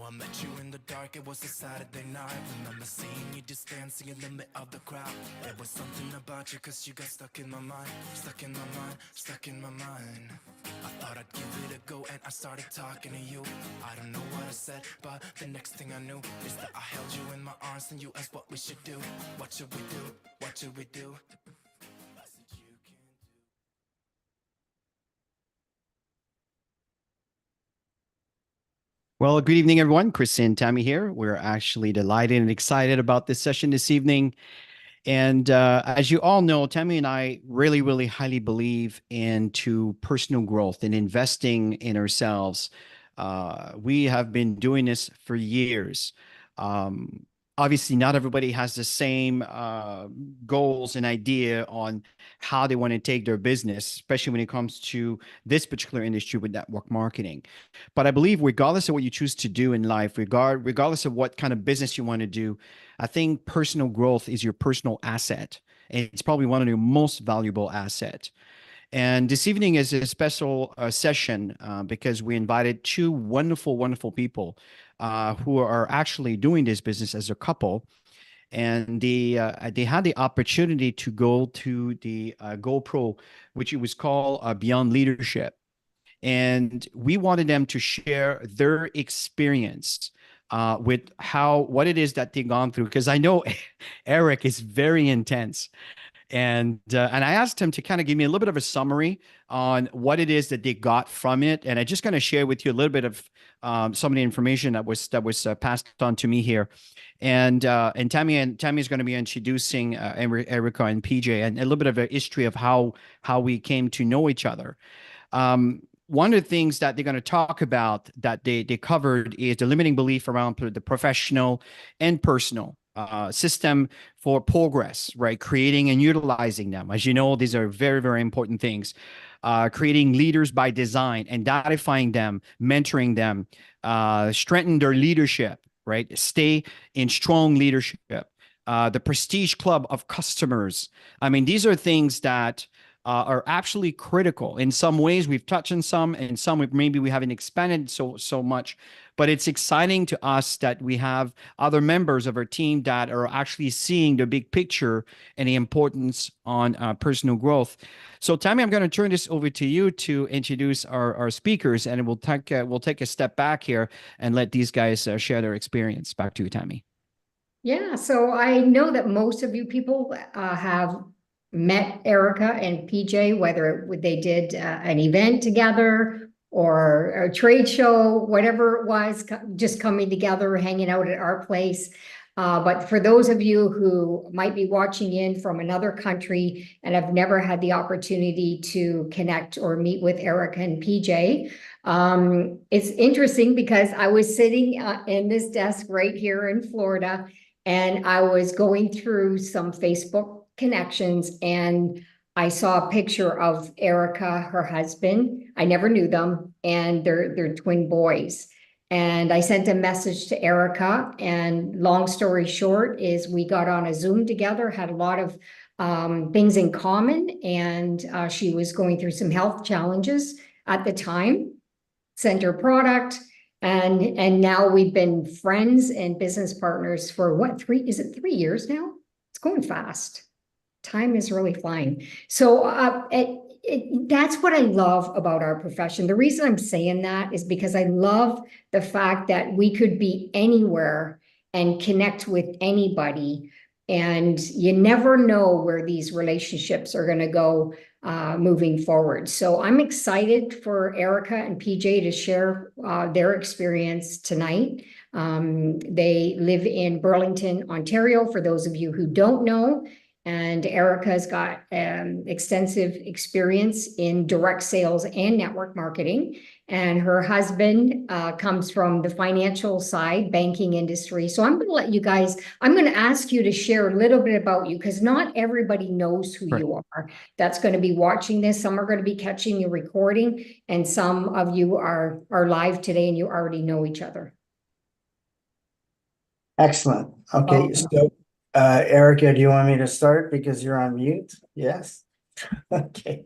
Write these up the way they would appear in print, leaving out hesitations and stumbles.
I met you in the dark, it was a Saturday night. Remember seeing you just dancing in the middle of the crowd. There was something about you, cause you got stuck in my mind. Stuck in my mind, stuck in my mind. I thought I'd give it a go and I started talking to you. I don't know what I said, but the next thing I knew is that I held you in my arms and you asked what we should do. What should we do? What should we do? I said you can do. Well, good evening, everyone. Chris and Tammy here. We're actually delighted and excited about this session this evening. And as you all know, Tammy and I really, really highly believe into personal growth and investing in ourselves. We have been doing this for years. Um, Obviously, not everybody has the same goals and idea on how they want to take their business, especially when it comes to this particular industry with network marketing. But I believe, regardless of what you choose to do in life, regardless of what kind of business you want to do, I think personal growth is your personal asset. And it's probably one of your most valuable assets. And this evening is a special session because we invited two wonderful, wonderful people who are actually doing this business as a couple. And they had the opportunity to go to the GoPro, which it was called Beyond Leadership. And we wanted them to share their experience with what it is that they've gone through. Because I know Eric is very intense, and I asked him to kind of give me a little bit of a summary on what it is that they got from it, and I just going to share with you a little bit of some of the information that was passed on to me here, and Tammy is going to be introducing Erica and PJ, and a little bit of a history of how we came to know each other. One of the things that they're going to talk about that they covered is the limiting belief around the professional and personal system for progress, right? Creating and utilizing them. As you know, these are very, very important things. Creating leaders by design and identifying them, mentoring them, strengthen their leadership, right? Stay in strong leadership. The prestige club of customers. I mean, these are things that are actually critical. In some ways, we've touched on some, and some maybe we haven't expanded so much. But it's exciting to us that we have other members of our team that are actually seeing the big picture and the importance on personal growth. So, Tammy, I'm going to turn this over to you to introduce our speakers, and we'll take a step back here and let these guys share their experience. Back to you, Tammy. Yeah, so I know that most of you people have met Erica and PJ, whether they did an event together or a trade show, whatever it was, just coming together, hanging out at our place. But for those of you who might be watching in from another country and have never had the opportunity to connect or meet with Erica and PJ, it's interesting because I was sitting in this desk right here in Florida, and I was going through some Facebook connections, and I saw a picture of Erica, her husband. I never knew them, and they're twin boys. And I sent a message to Erica, and long story short is we got on a Zoom together, had a lot of things in common, and she was going through some health challenges at the time, sent her product. And now we've been friends and business partners for what, 3 years now? It's going fast. Time is really flying. So that's what I love about our profession. The reason I'm saying that is because I love the fact that we could be anywhere and connect with anybody. And you never know where these relationships are going to go moving forward. So I'm excited for Erica and PJ to share their experience tonight. They live in Burlington, Ontario, for those of you who don't know. And Erica's got extensive experience in direct sales and network marketing. And her husband comes from the financial side, banking industry. So I'm going to let you guys, I'm going to ask you to share a little bit about you, because not everybody knows who you are. That's going to be watching this. Some are going to be catching your recording, and some of you are live today and you already know each other. Excellent. Okay, so Erica, do you want me to start because you're on mute? Yes. Okay.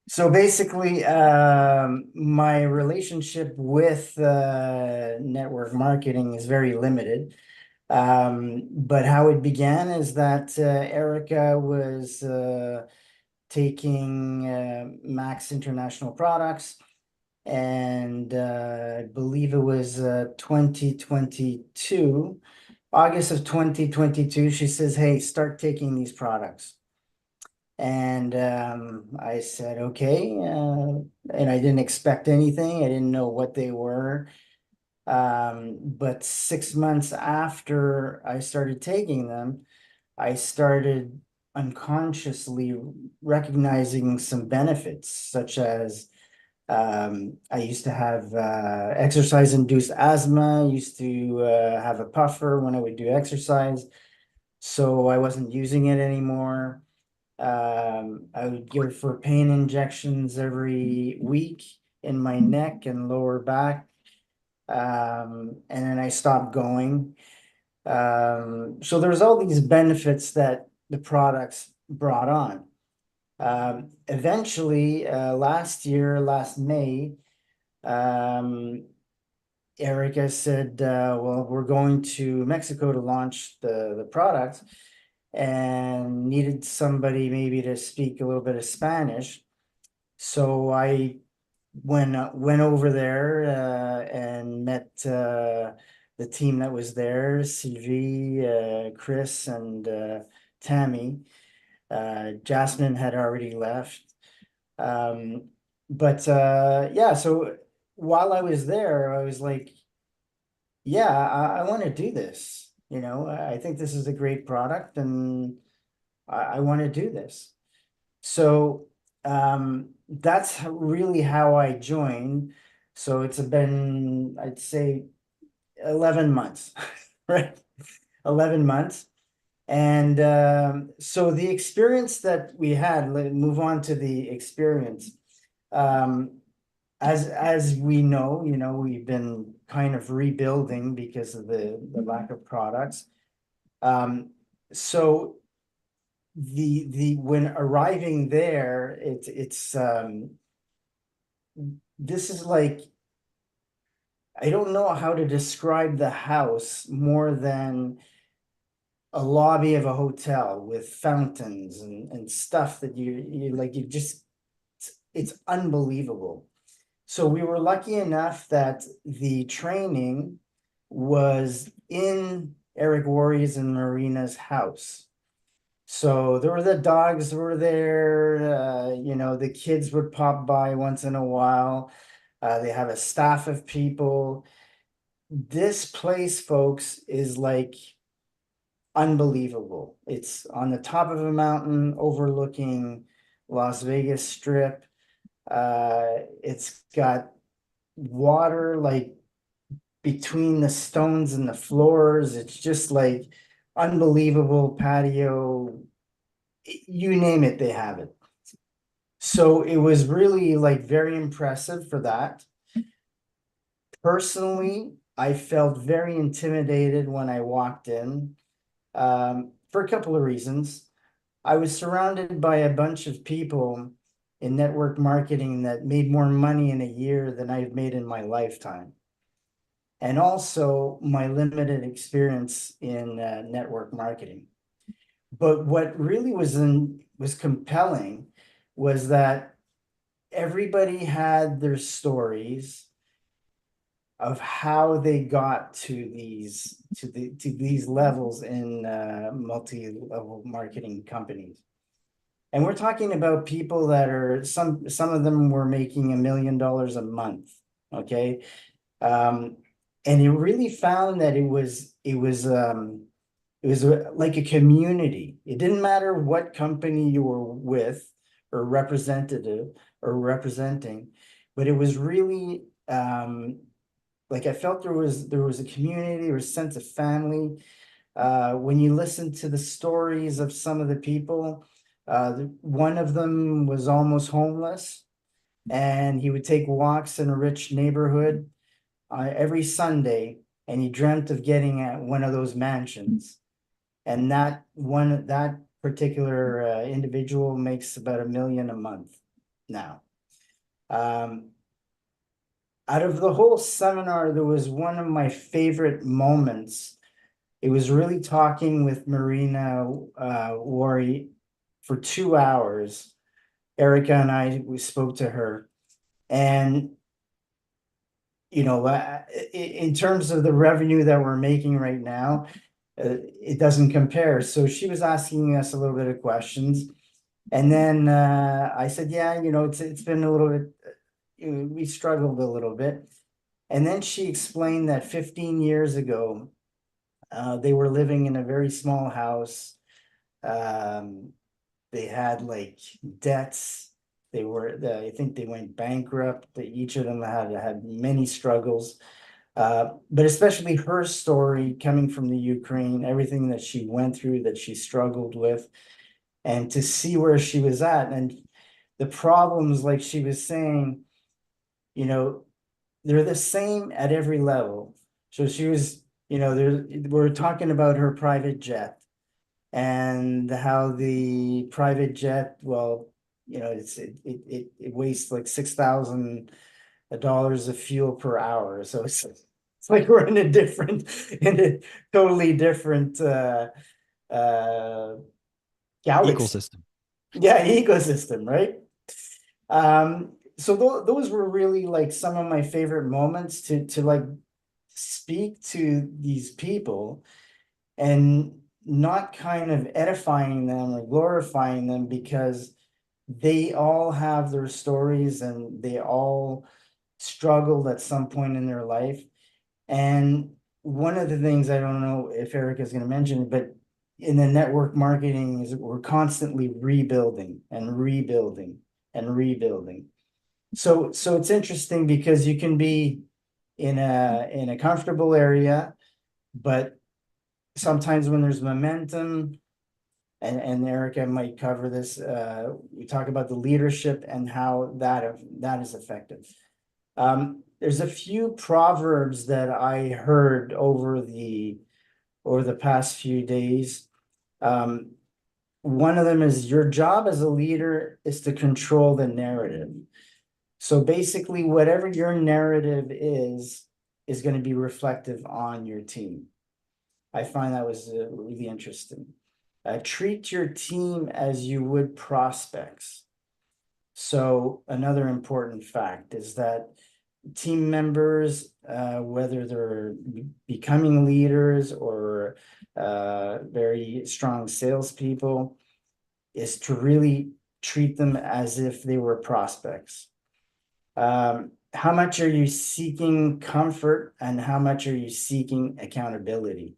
So basically, my relationship with network marketing is very limited. But how it began is that Erica was taking Max International Products, and I believe it was 2022, August of 2022. She says, "Hey, start taking these products." And I said, okay. And I didn't expect anything. I didn't know what they were. But 6 months after I started taking them, I started unconsciously recognizing some benefits, such as I used to have exercise-induced asthma. I used to have a puffer when I would do exercise, so I wasn't using it anymore. I would go for pain injections every week in my neck and lower back. And then I stopped going. So there's all these benefits that the products brought on. Eventually, last May, Erica said, well, we're going to Mexico to launch the product, and needed somebody maybe to speak a little bit of Spanish. So I went over there and met the team that was there, Sylvie, Chris, and Tammy. Jasmine had already left. But yeah, so while I was there, I was like, yeah, I want to do this. I think this is a great product, and I want to do this. So that's really how I joined. So it's been, I'd say, 11 months, right? 11 months. And so the experience that we had, move on to the experience. As we know, we've been kind of rebuilding because of the lack of products. So the when arriving there, it's this is like, I don't know how to describe the house more than a lobby of a hotel with fountains and stuff that you like, you just, it's unbelievable. So we were lucky enough that the training was in Eric Worre's and Marina's house. So there were, the dogs were there, the kids would pop by once in a while. They have a staff of people. This place, folks, is like unbelievable. It's on the top of a mountain overlooking Las Vegas Strip. It's got water like between the stones and the floors. It's just like unbelievable patio. You name it, they have it. So it was really like very impressive for that. Personally, I felt very intimidated when I walked in, for a couple of reasons. I was surrounded by a bunch of people in network marketing that made more money in a year than I've made in my lifetime. And also my limited experience in network marketing. But what really was compelling was that everybody had their stories of how they got to these levels in multi-level marketing companies. And we're talking about people that are, some of them were making $1 million a month. Okay. And it really found that it was like a community. It didn't matter what company you were with or representative or representing, but it was really like, I felt there was a community, there was a sense of family. When you listen to the stories of some of the people, one of them was almost homeless, and he would take walks in a rich neighborhood every Sunday, and he dreamt of getting at one of those mansions. And that particular individual makes about $1 million a month. now. Out of the whole seminar, there was one of my favorite moments. It was really talking with Marina Wari for 2 hours. Erica and we spoke to her, and in terms of the revenue that we're making right now, it doesn't compare. So she was asking us a little bit of questions, and then I said, yeah, it's been a little bit. We struggled a little bit, and then she explained that 15 years ago, they were living in a very small house. They had like debts. I think they went bankrupt. Each of them had many struggles. But especially her story coming from the Ukraine, everything that she went through, that she struggled with, and to see where she was at and the problems, like she was saying, they're the same at every level. So she was, we're talking about her private jet and how the private jet, well, it wastes like $6,000 of fuel per hour. So it's like we're in a totally different galaxy. Ecosystem. Yeah, ecosystem, right? So those were really like some of my favorite moments to like speak to these people and not kind of edifying them or glorifying them, because they all have their stories and they all struggled at some point in their life. And one of the things, I don't know if Eric is going to mention, but in the network marketing is we're constantly rebuilding and rebuilding and rebuilding. So it's interesting because you can be in a comfortable area, but sometimes when there's momentum, and Erica might cover this, we talk about the leadership and how that is effective. There's a few proverbs that I heard over the past few days. One of them is, your job as a leader is to control the narrative. So basically, whatever your narrative is going to be reflective on your team. I find that was really interesting. Treat your team as you would prospects. So another important fact is that team members, whether they're becoming leaders or very strong salespeople, is to really treat them as if they were prospects. How much are you seeking comfort and how much are you seeking accountability?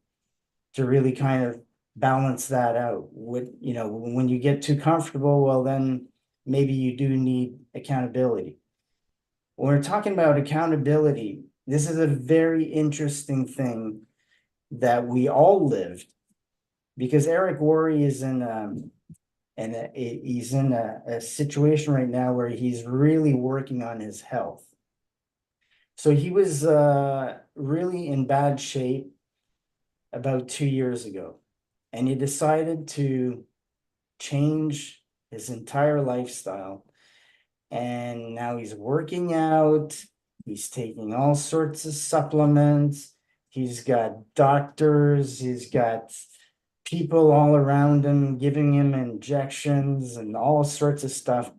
To really kind of balance that out. When you get too comfortable, well, then maybe you do need accountability. When we're talking about accountability, this is a very interesting thing that we all lived, because Eric Worre is he's in a situation right now where he's really working on his health. So he was really in bad shape about 2 years ago, and he decided to change his entire lifestyle. And now he's working out, he's taking all sorts of supplements, he's got doctors, he's got people all around him giving him injections and all sorts of stuff.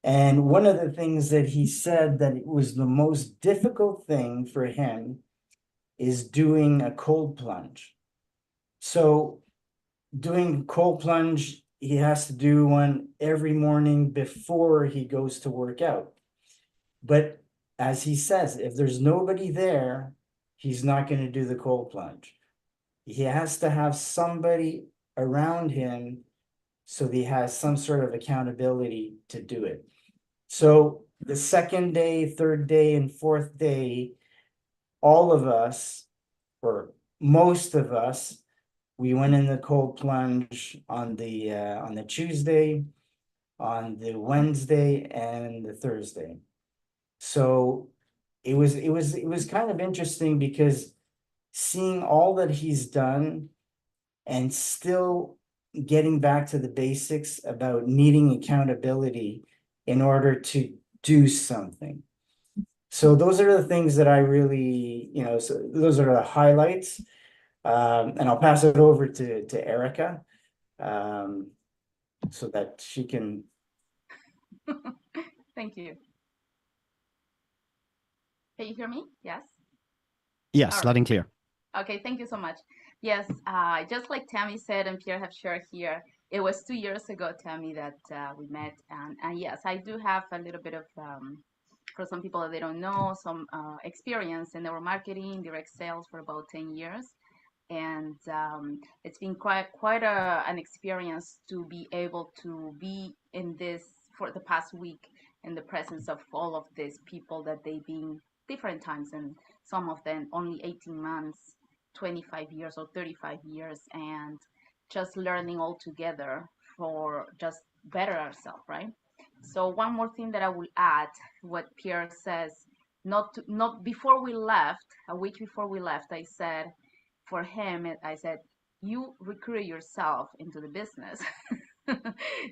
And one of the things that he said that it was the most difficult thing for him is doing a cold plunge. So doing cold plunge, he has to do one every morning before he goes to work out. But as he says, if there's nobody there, he's not going to do the cold plunge. He has to have somebody around him so that he has some sort of accountability to do it. So the second day, third day, and fourth day, all of us, or most of us, we went in the cold plunge on the Tuesday, on the Wednesday, and the Thursday. So it was kind of interesting, because seeing all that he's done and still getting back to the basics about needing accountability in order to do something. So those are the things that I really, so those are the highlights. And I'll pass it over to Erica, so that she can. Thank you. Can you hear me? Yes. Yes, All loud right. and clear. Okay, thank you so much. Yes, just like Tammy said and Pierre have shared here, it was 2 years ago, Tammy, that we met. And yes, I do have a little bit of, for some people that they don't know, some experience in network marketing, direct sales for about 10 years. And it's been quite an experience to be able to be in this for the past week in the presence of all of these people that they've been different times, and some of them only 18 months, 25 years or 35 years, and just learning all together for just better ourselves, right? So one more thing that I will add, what Pierre says, not before we left, a week before we left, I said, for him, I said, you recruit yourself into the business.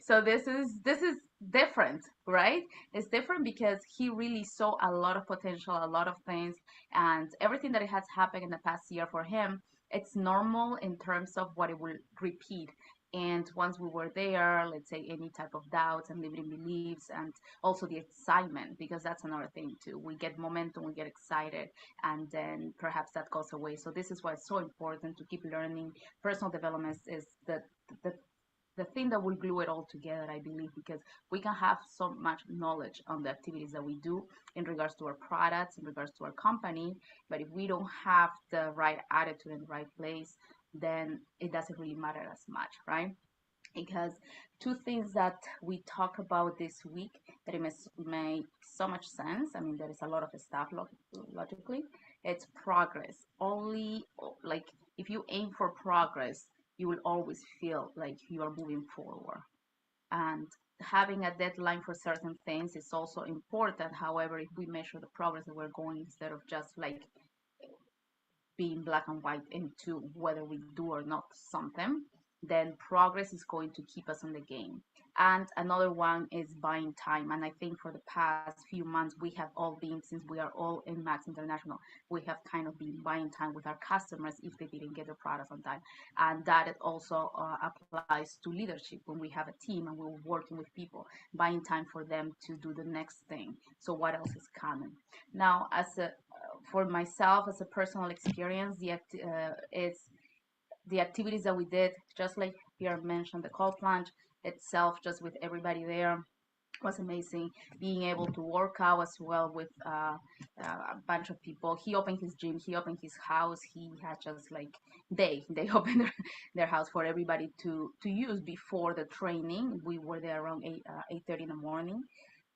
So this is different, right? It's different because he really saw a lot of potential, a lot of things, and everything that has happened in the past year for him, it's normal in terms of what it will repeat. And once we were there, let's say any type of doubts and limiting beliefs, and also the excitement, because that's another thing too. We get momentum, we get excited, and then perhaps that goes away. So this is why it's so important to keep learning. Personal development is the the thing that will glue it all together, I believe, because we can have so much knowledge on the activities that we do in regards to our products, in regards to our company, but if we don't have the right attitude in the right place, then it doesn't really matter as much, right? Because two things that we talk about this week that it make so much sense. I mean, there is a lot of stuff logically. It's progress. Only like if you aim for progress, you will always feel like you are moving forward. And having a deadline for certain things is also important. However, if we measure the progress that we're going instead of just like being black and white into whether we do or not something, then progress is going to keep us in the game. And another one is buying time. And I think for the past few months, we have all been, since we are all in Max International, we have kind of been buying time with our customers if they didn't get their products on time. And that it also applies to leadership when we have a team and we're working with people, buying time for them to do the next thing. So what else is coming? Now, for myself, as a personal experience, it's the activities that we did, just like Pierre mentioned, the cold plunge itself, just with everybody there, was amazing. Being able to work out as well with a bunch of people. He opened his gym, he opened his house. He had just like they opened their house for everybody to use before the training. We were there around 8:30 in the morning.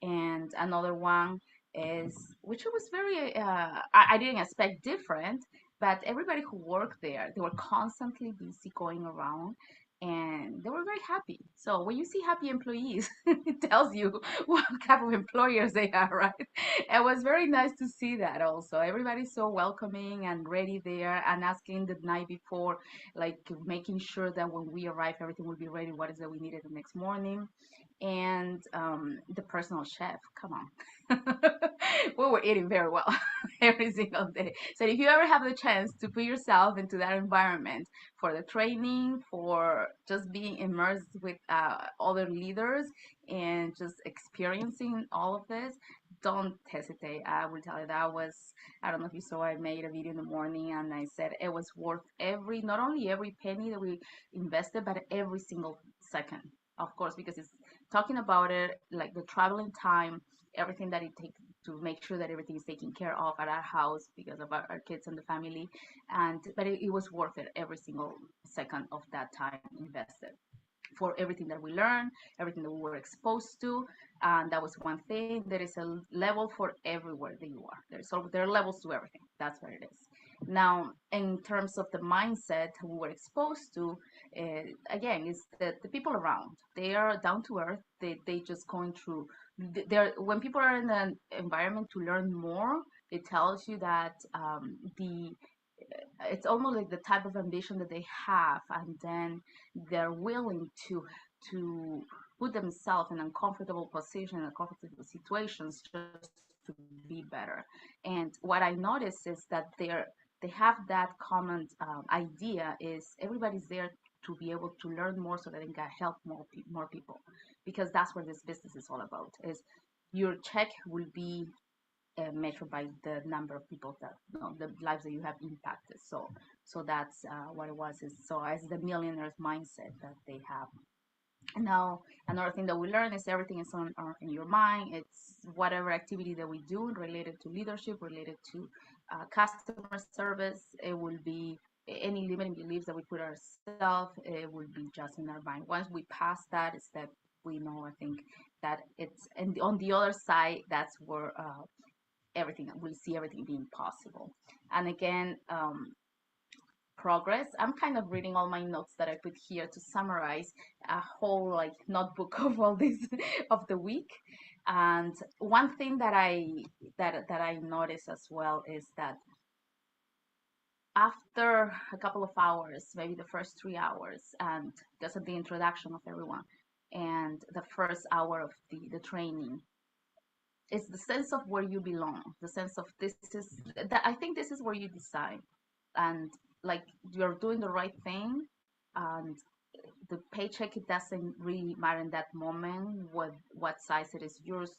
And another one is, which was very I didn't expect different, but everybody who worked there, they were constantly busy going around, and they were very happy. So when you see happy employees, it tells you what type of employers they are, right? It was very nice to see that also. Everybody's so welcoming and ready there, and asking the night before, like making sure that when we arrive, everything will be ready. What is it we needed the next morning? And the personal chef, come on. We were eating very well every single day. So if you ever have the chance to put yourself into that environment for the training, for just being immersed with other leaders and just experiencing all of this, don't hesitate. I will tell you that was, I don't know if you saw, I made a video in the morning and I said it was worth not only every penny that we invested, but every single second. Of course, because it's talking about it, like the traveling time, everything that it takes to make sure that everything is taken care of at our house because of our kids and the family. But it was worth it every single second of that time invested for everything that we learned, everything that we were exposed to. And that was one thing. There is a level for everywhere that you are. There are levels to everything. That's what it is. Now, in terms of the mindset we were exposed to, again, it's the people around. They are down to earth. They just going through. When people are in an environment to learn more, it tells you that it's almost like the type of ambition that they have, and then they're willing to put themselves in uncomfortable positions, uncomfortable situations just to be better. And what I noticed is that they have that common idea is everybody's there to be able to learn more so that they can help more people, because that's what this business is all about. Is your check will be measured by the number of people that, the lives that you have impacted. So that's what it was. Is so as the millionaire's mindset that they have. Now, another thing that we learn is everything is in your mind. It's whatever activity that we do related to leadership, related to customer service. It will be any limiting beliefs that we put ourselves. It will be just in our mind. Once we pass that step, we know. I think that it's, and on the other side, that's where everything, we'll see everything being possible. And again, progress. I'm kind of reading all my notes that I put here to summarize a whole like notebook of all this of the week. And one thing that I noticed as well is that after a couple of hours, maybe the first 3 hours, and just at the introduction of everyone, and the first hour of the training, it's the sense of where you belong, the sense of this is that I think this is where you decide, and like you're doing the right thing, and the paycheck, it doesn't really matter in that moment what size it is yours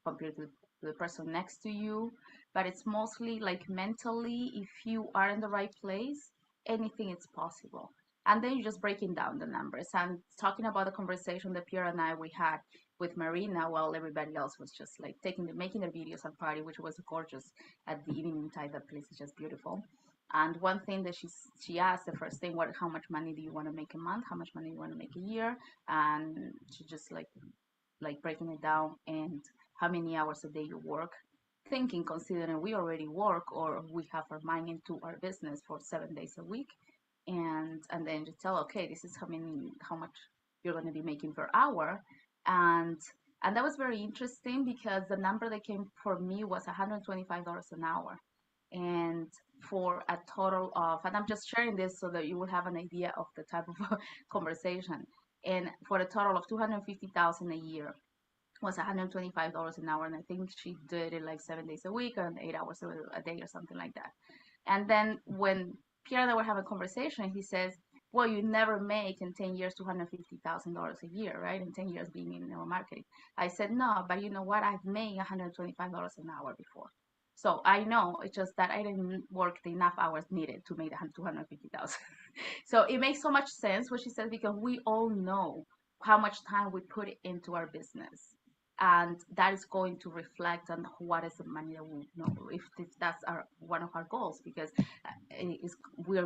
compared to the person next to you, but it's mostly like mentally, if you are in the right place, anything is possible. And then you're just breaking down the numbers and talking about the conversation that Pierre and I we had with Marina while everybody else was just like making their videos and party, which was gorgeous at the evening time. That place is just beautiful. And one thing that she asked, the first thing, how much money do you want to make a month? How much money do you want to make a year? And she just like breaking it down, and how many hours a day you work, thinking, considering we already work or we have our mind into our business for 7 days a week, and then you tell, okay, this is how much you're going to be making per hour. And that was very interesting because the number that came for me was $125 an hour, and for a total of, and I'm just sharing this so that you will have an idea of the type of conversation, and for a total of 250,000 a year was $125 an hour. And I think she did it like 7 days a week and 8 hours a day or something like that. And then when Pierre and I were having a conversation, he says, well, you never make in 10 years $250,000 a year, right? In 10 years being in marketing. I said, no, but you know what? I've made $125 an hour before. So I know, it's just that I didn't work the enough hours needed to make the 250,000. So it makes so much sense what she said, because we all know how much time we put into our business, and that is going to reflect on what is the money that we know, if that's one of our goals, because we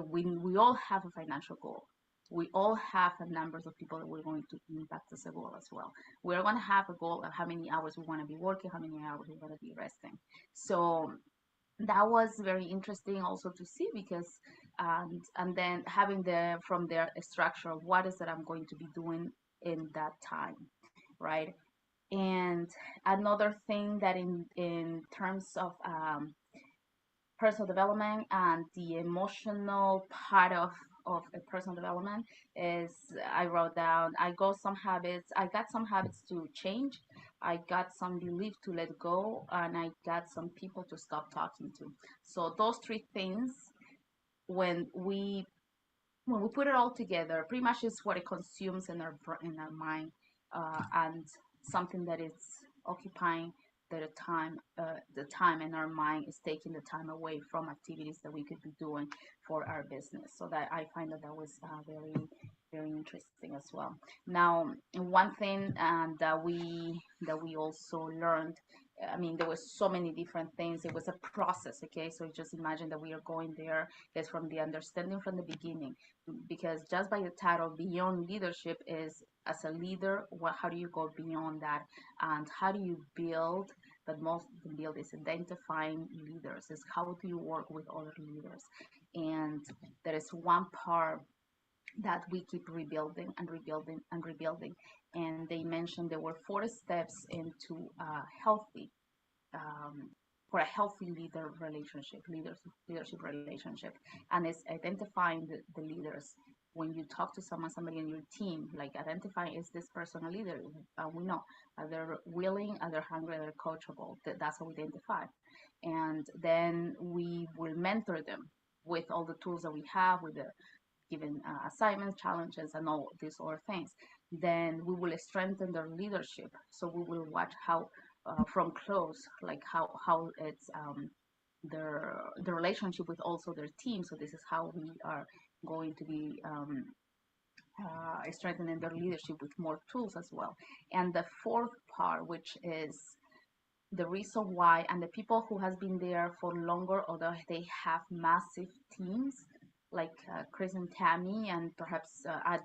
all have a financial goal. We all have a numbers of people that we're going to impact as a goal as well. We're going to have a goal of how many hours we want to be working, how many hours we want to be resting. So that was very interesting also to see, because and then having from their structure, what is that I'm going to be doing in that time, right? And another thing that in terms of personal development and the emotional part of a personal development is, I wrote down, I got some habits to change, I got some belief to let go, and I got some people to stop talking to. So those three things, when we put it all together, pretty much is what it consumes in our mind, and something that is occupying the time in our mind is taking the time away from activities that we could be doing for our business. So that I find that was very, very interesting as well. Now, one thing that we also learned, I mean, there was so many different things. It was a process, okay? So just imagine that we are going there. It's from the understanding from the beginning, because just by the title, Beyond Leadership, is as a leader, how do you go beyond that, and how do you build? But most of the build is identifying leaders. Is how do you work with other leaders? And there is one part that we keep rebuilding and rebuilding and rebuilding. And they mentioned there were 4 steps into healthy for a healthy leadership relationship, and it's identifying the leaders, when you talk to someone, somebody in your team, like identifying, is this person a leader? We know, are they willing, are they hungry, are they coachable? That's how we identify. And then we will mentor them with all the tools that we have, with the given assignments, challenges, and all these other things. Then we will strengthen their leadership. So we will watch how, from close, like how it's the relationship with also their team. So this is how we are going to be strengthening their leadership with more tools as well. And the fourth part, which is the reason why, and the people who has been there for longer, although they have massive teams, like Chris and Tammy, and perhaps I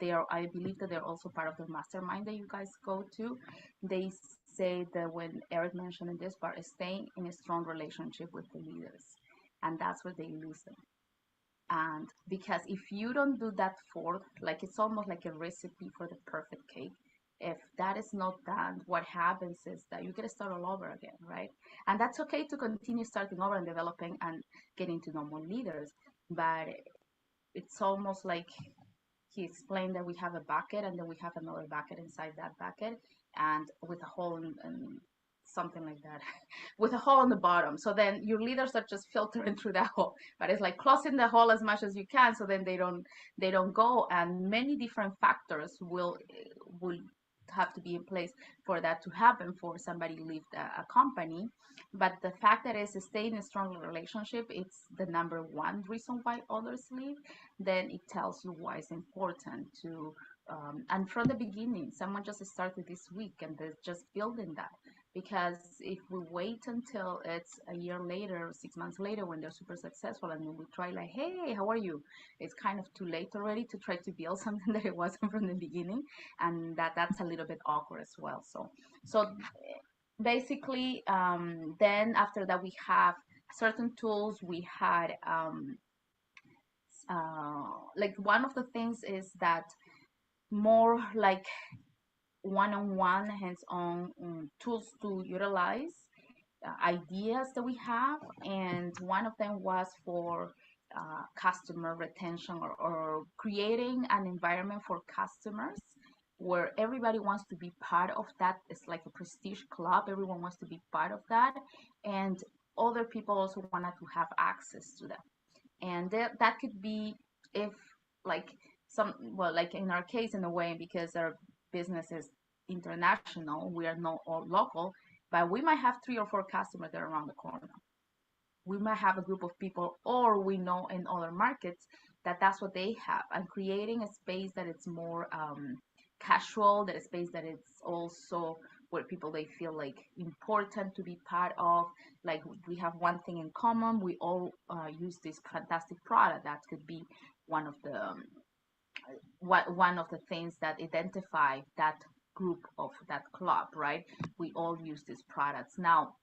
believe that they're also part of the mastermind that you guys go to. They say that when Eric mentioned in this part, is staying in a strong relationship with the leaders, and that's where they lose them. And because if you don't do that fourth, like it's almost like a recipe for the perfect cake. If that is not done, what happens is that you get to start all over again, right? And that's okay to continue starting over and developing and getting to know more leaders. But it's almost like he explained that we have a bucket and then we have another bucket inside that bucket, and with a hole and something like that, with a hole on the bottom. So then your leaders are just filtering through that hole, but it's like closing the hole as much as you can, so then they don't go. And many different factors will have to be in place for that to happen, for somebody to leave a company. But the fact that it's staying in a strong relationship, it's the number one reason why others leave. Then it tells you why it's important to and from the beginning, someone just started this week and they're just building that. Because if we wait until it's a year later or 6 months later when they're super successful, and then we try like, hey, how are you? It's kind of too late already to try to build something that it wasn't from the beginning, and that's a little bit awkward as well. So basically, then after that we have certain tools. We had like one of the things is that more like one-on-one, hands-on tools to utilize ideas that we have. And one of them was for customer retention, or creating an environment for customers where everybody wants to be part of that. It's like a prestige club. Everyone wants to be part of that. And other people also wanted to have access to that. And that could be, if like like in our case, in a way, because our business is international, we are not all local, but we might have 3 or 4 customers that are around the corner. We might have a group of people, or we know in other markets that that's what they have. And creating a space that it's more casual, that a space that it's also where people, they feel like important to be part of. Like we have one thing in common, we all use this fantastic product. That could be one of the one of the things that identify that group of that club, right? We all use these products. Now,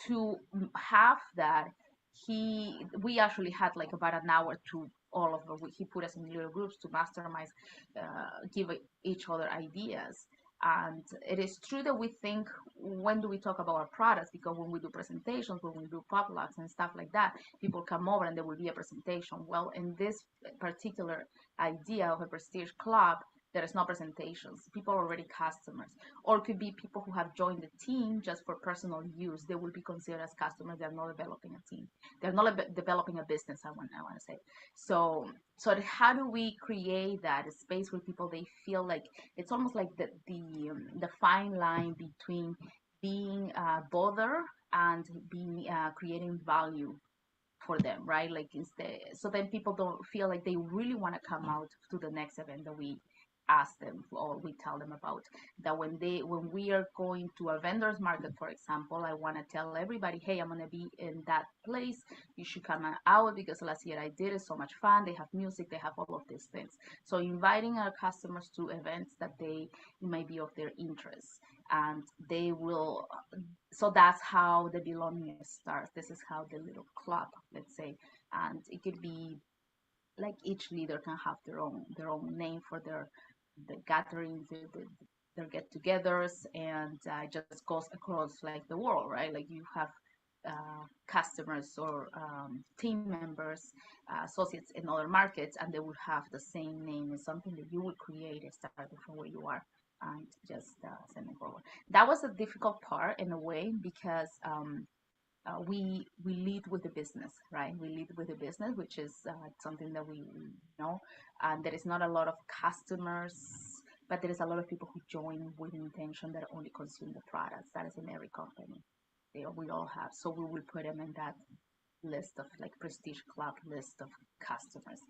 to have that, we actually had like about an hour to all of them. He put us in little groups to mastermind, give each other ideas. And it is true that we think, when do we talk about our products? Because when we do presentations, when we do potlucks and stuff like that, people come over and there will be a presentation. Well, in this particular idea of a prestige club, there is no presentations. People are already customers, or it could be people who have joined the team just for personal use. They will be considered as customers. They're not developing a team. They're not developing a business. I want to say. So how do we create that space where people, they feel like it's almost like the fine line between being bother and being creating value for them, right? Like instead, so then people don't feel like they really want to come out to the next event that we ask them, or we tell them about. That when we are going to a vendor's market, for example, I want to tell everybody, hey, I'm going to be in that place, you should come out, because last year I did it, so much fun, they have music, they have all of these things. So inviting our customers to events that they might be of their interest, and they will. So that's how the belonging starts. This is how the little club, let's say. And it could be like each leader can have their own name for the gatherings, their get-togethers, and it just goes across like the world, right? Like you have customers or team members, associates in other markets, and they would have the same name. Is something that you would create starting from where you are and just send it forward. That was a difficult part in a way because we lead with the business, right? We lead with the business, which is something that we know, and there is not a lot of customers, but there is a lot of people who join with intention that only consume the products. That is in every company. We all have, so we will put them in that list of like prestige club list of customers.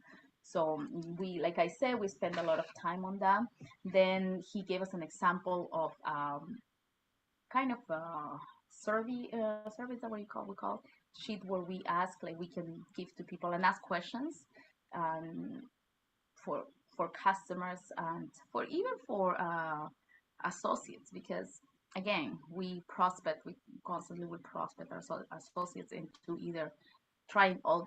So we, like I said, we spend a lot of time on that. Then he gave us an example of kind of survey is that what we call sheet where we ask, like we can give to people and ask questions um, for customers and for even for associates, because again we constantly prospect our associates into either trying all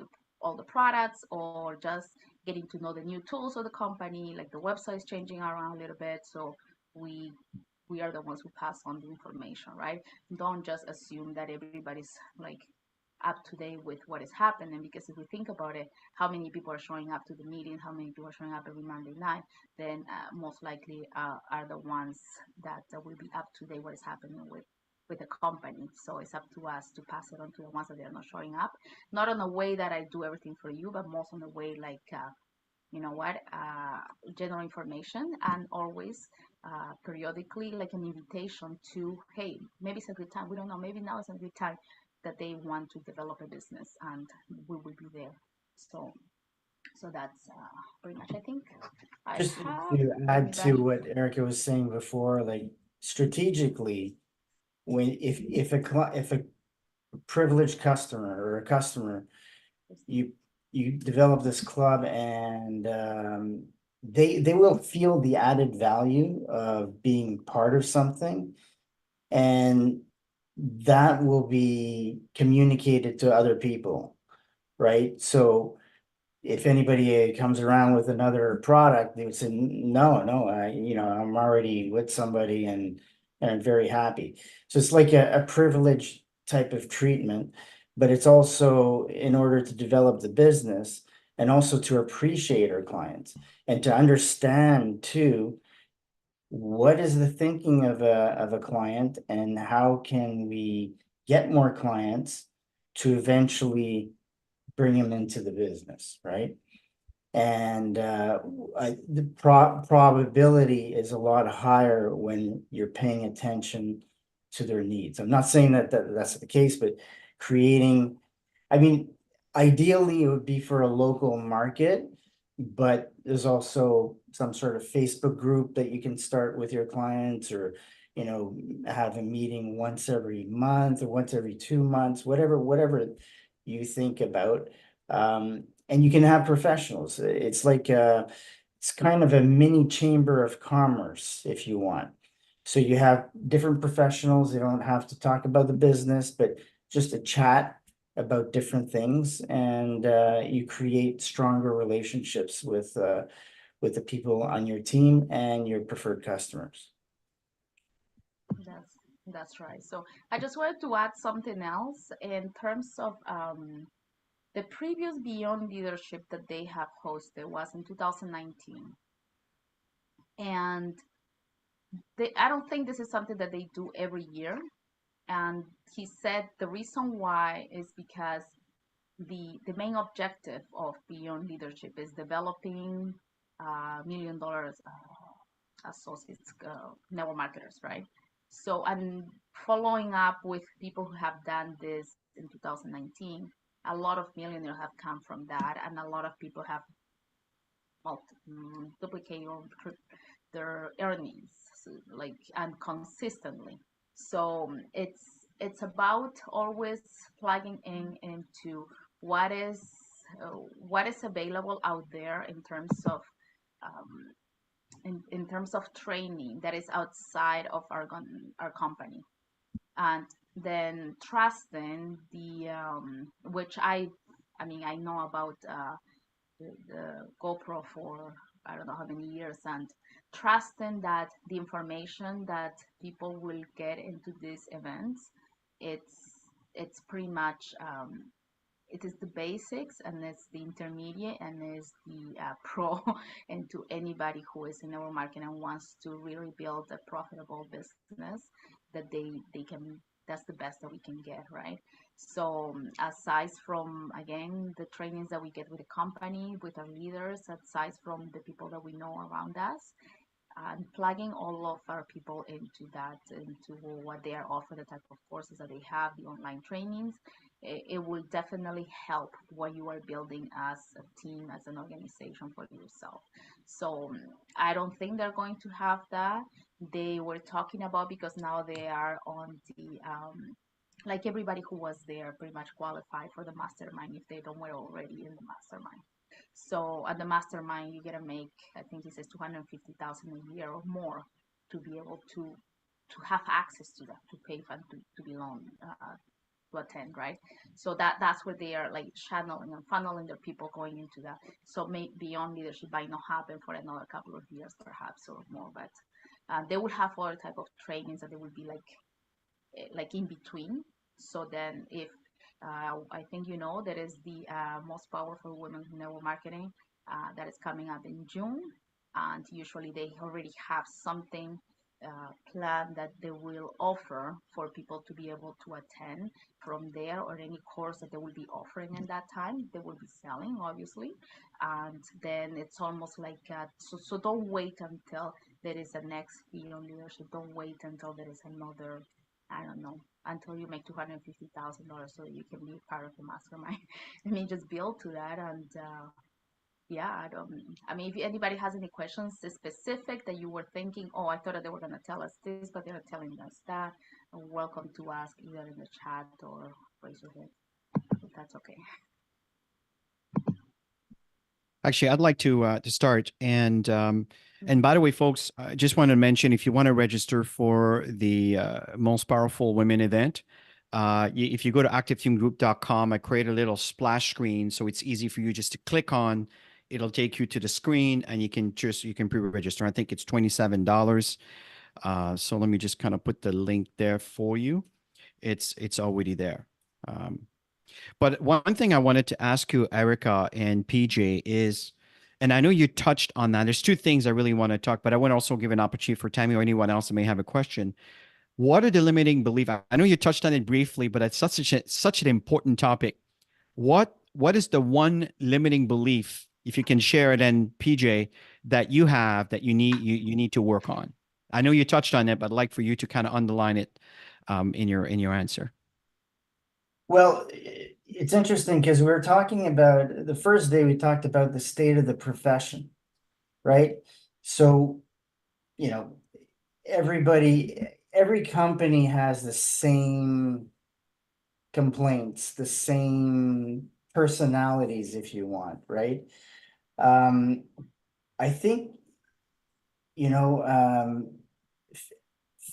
the products or just getting to know the new tools of the company, like the website is changing around a little bit, so we we are the ones who pass on the information, right? Don't just assume that everybody's like up to date with what is happening, because if we think about it, how many people are showing up to the meeting, how many people are showing up every Monday night, then most likely are the ones that will be up to date what is happening with the company. So it's up to us to pass it on to the ones that they are not showing up, not in a way that I do everything for you, but most in a way like you know what, general information, and always periodically like an invitation to, hey, maybe it's a good time, we don't know, maybe now is a good time that they want to develop a business, and we will be there. So that's pretty much, I think I Just have. to Let me add to back. what Erica was saying before, like strategically, when if a privileged customer or a customer, you develop this club and they will feel the added value of being part of something, and that will be communicated to other people, right? So if anybody comes around with another product, they would say, no, I'm already with somebody and I'm very happy. So it's like a privileged type of treatment, but it's also in order to develop the business and also to appreciate our clients and to understand too, what is the thinking of a client and how can we get more clients to eventually bring them into the business, right? And the probability is a lot higher when you're paying attention to their needs. I'm not saying that's the case, but creating, I mean, ideally it would be for a local market, but there's also some sort of Facebook group that you can start with your clients, or have a meeting once every month or once every 2 months, whatever you think about. And you can have professionals. It's like it's kind of a mini chamber of commerce if you want. So you have different professionals. They don't have to talk about the business, but just a chat about different things, and you create stronger relationships with the people on your team and your preferred customers. That's right. So I just wanted to add something else in terms of the previous Beyond Leadership that they have hosted was in 2019, and I don't think this is something that they do every year. And he said the reason why is because the main objective of Beyond Leadership is developing $1 million associates, network marketers, right? So I'm following up with people who have done this in 2019. A lot of millionaires have come from that, and a lot of people have duplicated their earnings, so, like, and consistently. So it's about always plugging into what is available out there in terms of um, in terms of training that is outside of our company, and then trusting the which I mean I know about the GoPro for I don't know how many years, and trusting that the information that people will get into these events, it's it's pretty much it is the basics, and it's the intermediate, and it's the pro, and to anybody who is in network marketing and wants to really build a profitable business, that they can. That's the best that we can get, right? So aside from, again, the trainings that we get with the company, with our leaders, aside from the people that we know around us, and plugging all of our people into that, into what they are offering, the type of courses that they have, the online trainings, it will definitely help what you are building as a team, as an organization for yourself. So I don't think they're going to have that. They were talking about, because now they are on the like everybody who was there pretty much qualified for the mastermind if they don't were already in the mastermind. So at the mastermind, you get to make, I think he says 250,000 a year or more to be able to have access to that, to pay for, to belong, to attend, right? So that's where they are like channeling and funneling their people going into that. So beyond leadership might not happen for another couple of years, perhaps, or more, but they would have other type of trainings that they would be like in between. So then if I think there is the most powerful women in network marketing that is coming up in June, and usually they already have something planned that they will offer for people to be able to attend from there, or any course that they will be offering in that time. They will be selling, obviously, and then it's almost like so don't wait until there is a next Beyond Leadership. Don't wait until there is another, I don't know, until you make $250,000 so you can be part of the mastermind. I mean, just build to that. And yeah, I mean, if anybody has any questions specific that you were thinking, oh, I thought that they were going to tell us this, but they're telling us that, welcome to ask either in the chat or raise your hand, if that's okay. Actually, I'd like to start. And by the way, folks, I just wanted to mention, if you want to register for the Most Powerful Women event, if you go to activeteamgroup.com, I create a little splash screen, so it's easy for you just to click on. It'll take you to the screen, and you can pre-register. I think it's $27. So let me just kind of put the link there for you. It's already there. But one thing I wanted to ask you, Erica and PJ, is, and I know you touched on that. There's two things I really want to talk, but I want to also give an opportunity for Tammy or anyone else that may have a question. What are the limiting beliefs? I know you touched on it briefly, but it's such an important topic. What is the one limiting belief, if you can share it, and PJ, that you have that you need to work on? I know you touched on it, but I'd like for you to kind of underline it in your answer. Well, it's interesting because we were talking about the first day, we talked about the state of the profession, right? So, every company has the same complaints, the same personalities, if you want, right? I think,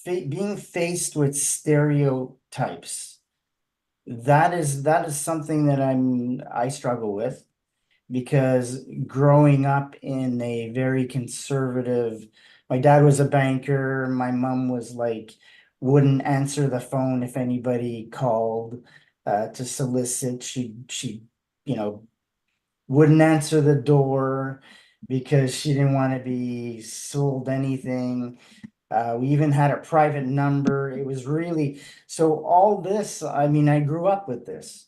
being faced with stereotypes, that is something that I struggle with, because growing up in a very conservative, my dad was a banker, my mom was like, wouldn't answer the phone if anybody called to solicit. She wouldn't answer the door because she didn't want to be sold anything. We even had a private number. It was really, so all this, I mean, I grew up with this.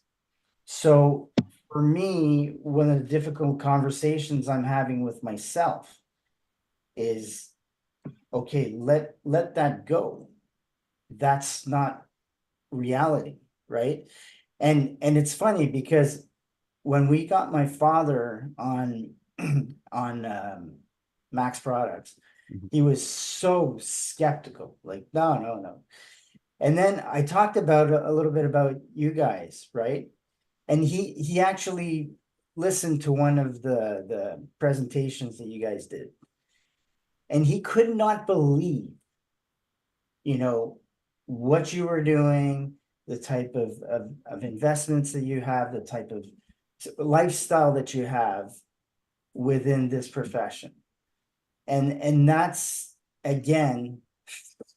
So for me, one of the difficult conversations I'm having with myself is, okay, let that go. That's not reality, right? And it's funny because when we got my father on Max Products, he was so skeptical, like, no. And then I talked about a little bit about you guys, right? And he actually listened to one of the presentations that you guys did. And he could not believe, what you were doing, the type of investments that you have, the type of lifestyle that you have within this profession. And that's, again,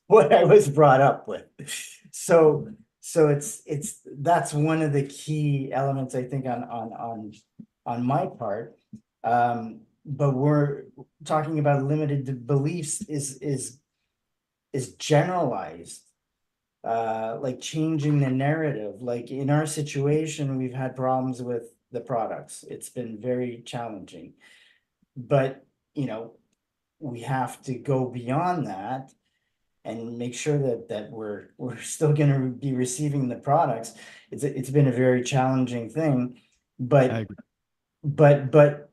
what I was brought up with. So So it's that's one of the key elements, I think, on my part. But we're talking about limited beliefs is generalized. Like changing the narrative. Like in our situation, we've had problems with the products. It's been very challenging. But, you know, we have to go beyond that and make sure that we're still gonna be receiving the products. It's been a very challenging thing, I but agree. but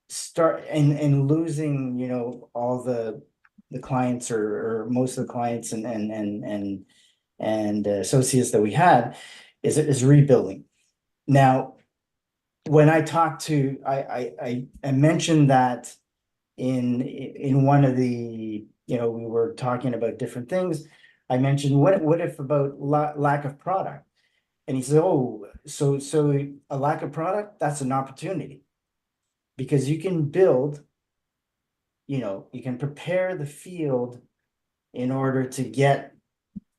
start and losing, you know, all the clients or most of the clients and associates that we had is rebuilding. Now, when I talked to, I mentioned that in one of the, you know, we were talking about different things. I mentioned, what if about lack of product? And he said, oh, so a lack of product, that's an opportunity. Because you can build, you know, you can prepare the field in order to get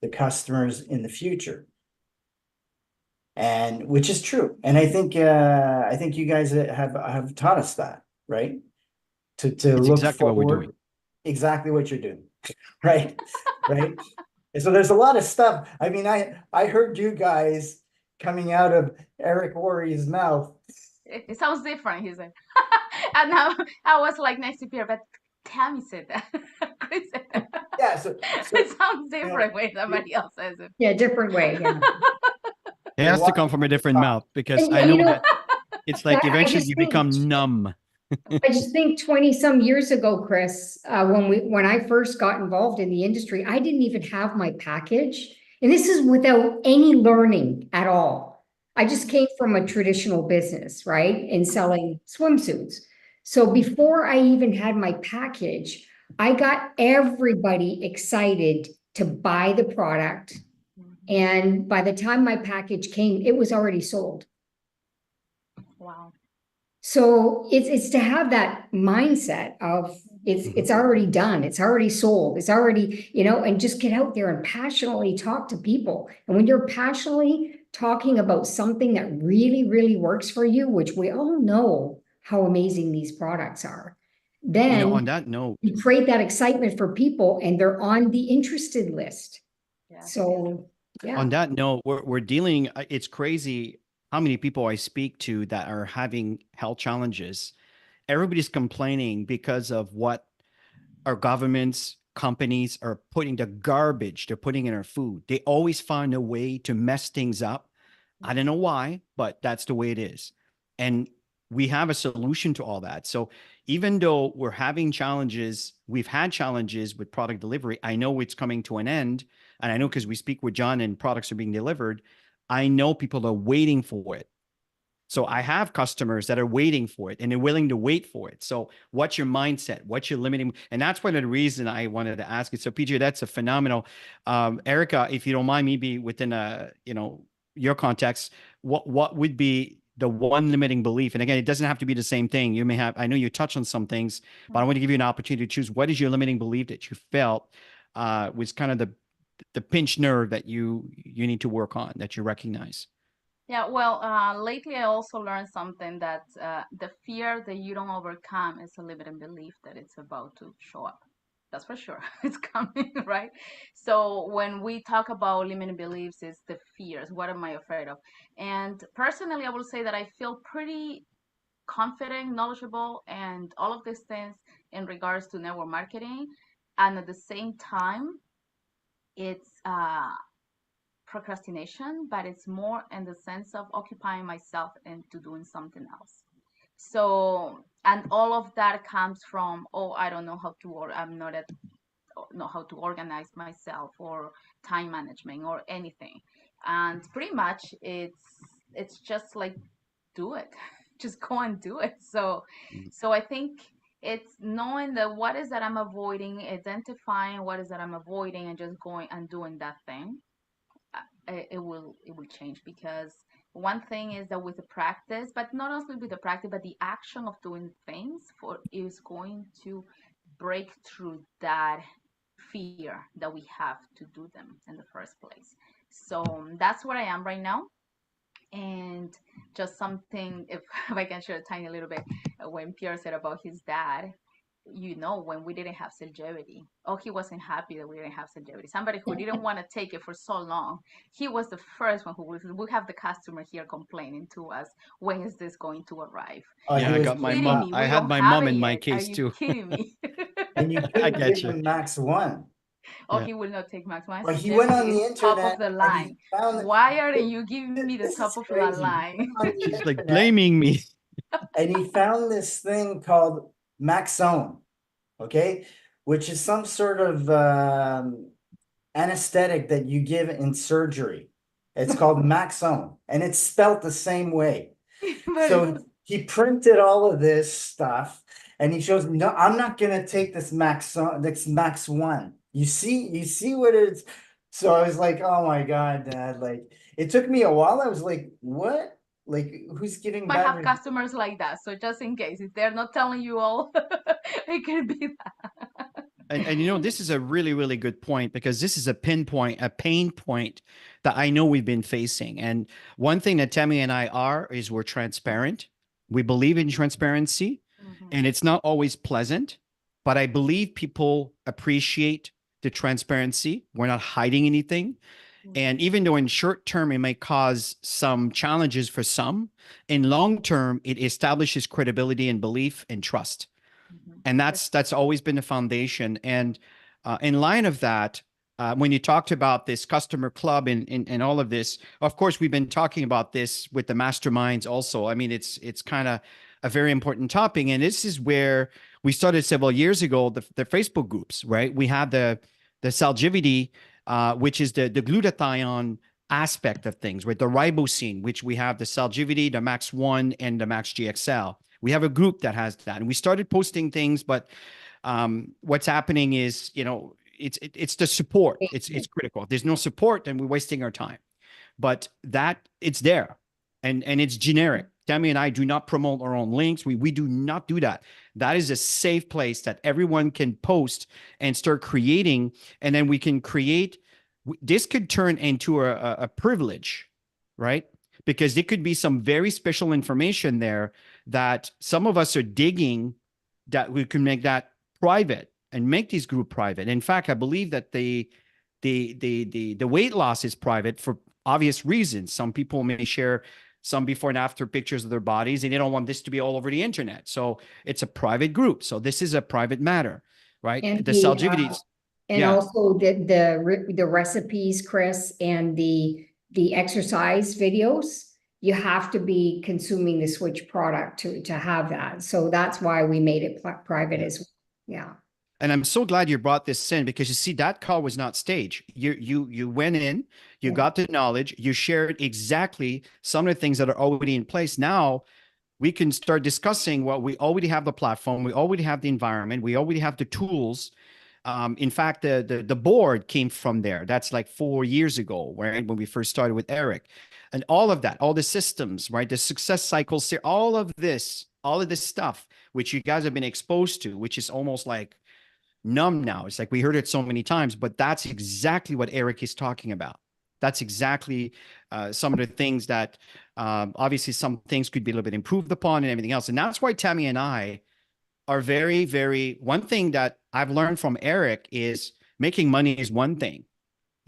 the customers in the future. And which is true. And I think you guys have taught us that, right? To It's look exactly what we're forward, doing. exactly what you're doing, right? Right? And so there's a lot of stuff. I mean, I heard you guys coming out of Eric Worre's mouth. It sounds different, he said. And now I was like next to Pierre, but Tammy said that. Chris said that. Yeah, so It sounds you know, different when somebody else says it. Yeah, different way, yeah. It you're has to come walking from a the different talk. mouth because And I you know know, that it's like I eventually just you think become numb. I just think 20 some years ago, Chris, when I first got involved in the industry, I didn't even have my package. And this is without any learning at all. I just came from a traditional business, right? In selling swimsuits. So before I even had my package, I got everybody excited to buy the product. And by the time my package came, it was already sold. Wow. So it's to have that mindset of it's already done, it's already sold, it's already, you know, and just get out there and passionately talk to people. And when you're passionately talking about something that really, really works for you, which we all know how amazing these products are, On then that note, you create that excitement for people and they're on the interested list. Yes. So, yeah. on that note, we're dealing. It's crazy how many people I speak to that are having health challenges. Everybody's complaining because of what our governments, companies are putting the garbage they're putting in our food. They always find a way to mess things up. I don't know why, but that's the way it is. And we have a solution to all that. So even though we're having challenges, we've had challenges with product delivery. I know it's coming to an end. And I know because we speak with John and products are being delivered, I know people are waiting for it. So I have customers that are waiting for it and they're willing to wait for it. So what's your mindset? What's your limiting? And that's one of the reason I wanted to ask it. So PJ, that's a phenomenal. Erica, if you don't mind me be within your context, what would be the one limiting belief? And again, it doesn't have to be the same thing. You may have, I know you touched on some things, but I want to give you an opportunity to choose what is your limiting belief that you felt was kind of the pinch nerve that you need to work on, that you recognize. Yeah, well, lately I also learned something that the fear that you don't overcome is a limiting belief that it's about to show up. That's for sure. It's coming, right? So when we talk about limiting beliefs, it's the fears. What am I afraid of? And personally, I will say that I feel pretty confident, knowledgeable, and all of these things in regards to network marketing. And at the same time, it's procrastination, but it's more in the sense of occupying myself into doing something else. So, and all of that comes from, oh, I don't know how to, or I'm not at, know how to organize myself or time management or anything. And pretty much it's just like do it, just go and do it. So I think it's knowing that what is that I'm avoiding, identifying what is that I'm avoiding, and just going and doing that thing it will change because one thing is that with the practice, but not only with the practice, but the action of doing things for is going to break through that fear that we have to do them in the first place. So that's where I am right now. And just something, if, if I can share a tiny little bit, when Pierre said about his dad, when we didn't have Cellgevity, oh, he wasn't happy that we didn't have Cellgevity. Somebody who didn't want to take it for so long, he was the first one who we have the customer here complaining to us, when is this going to arrive? Oh, Yeah, he I was got my Kidding mom. me? I We had don't my have mom it in my yet. Are case you too. kidding me? and you I couldn't get give you. him Max One. Oh, Yeah. he will not take Max. My But he went on Cellgevity is the top of internet the and he line. found Why aren't you giving me the this top is of the crazy. He line? went on the She's like internet blaming me. and he found this thing called Maxone, okay, which is some sort of anesthetic that you give in surgery. It's called Maxone, and it's spelt the same way. But So he printed all of this stuff, and he shows, no, I'm not gonna take this Max One. You see what it's. So I was like, oh my God, Dad! Like it took me a while. I was like, what? Like who's giving might bad have reviews? customers like that. So just in case, if they're not telling you all, it could be that. And this is a really, really good point, because this is a pain point that I know we've been facing. And one thing that Tammy and I are is we're transparent. We believe in transparency, Mhm. and it's not always pleasant, but I believe people appreciate the transparency. We're not hiding anything. And even though in short term it may cause some challenges for some, in long term it establishes credibility and belief and trust. Mhm. And that's always been the foundation. And in line of that, when you talked about this customer club and all of this, of course we've been talking about this with the masterminds also. I mean, it's kind of a very important topic, and this is where we started several years ago, the Facebook groups, right? We have the Cellgevity, which is the glutathione aspect of things, right? The ribosine, which we have the Cellgevity, the Max One, and the Max GXL. We have a group that has that, and we started posting things. But what's happening is, it's the support. It's critical. If there's no support, then we're wasting our time. But that it's there, and it's generic. Tammy and I do not promote our own links. We do not do that. That is a safe place that everyone can post and start creating, and then we can create. This could turn into a privilege, right? Because there could be some very special information there that some of us are digging, that we can make that private and make these group private. In fact, I believe that the weight loss is private for obvious reasons. Some people may share some before and after pictures of their bodies, and they don't want this to be all over the internet. So it's a private group. So this is a private matter, right? And The Cellgevity, and yeah. also the recipes, Chris, and the exercise videos, you have to be consuming the Switch product to have that. So that's why we made it private as well. Yeah. And I'm so glad you brought this in, because you see, that call was not staged. You went in, you Yeah. got the knowledge, you shared exactly some of the things that are already in place. Now we can start discussing what we already have: the platform, we already have the environment, we already have the tools. In fact, the board came from there. That's like 4 years ago, right? When we first started with Eric, and all of that, all the systems, right? The success cycles, all of this stuff, which you guys have been exposed to, which is almost like numb now. It's like we heard it so many times, but that's exactly what Eric is talking about. That's exactly some of the things that obviously some things could be a little bit improved upon and everything else. And that's why Tammy and I are very, very, one thing that I've learned from Eric is making money is one thing.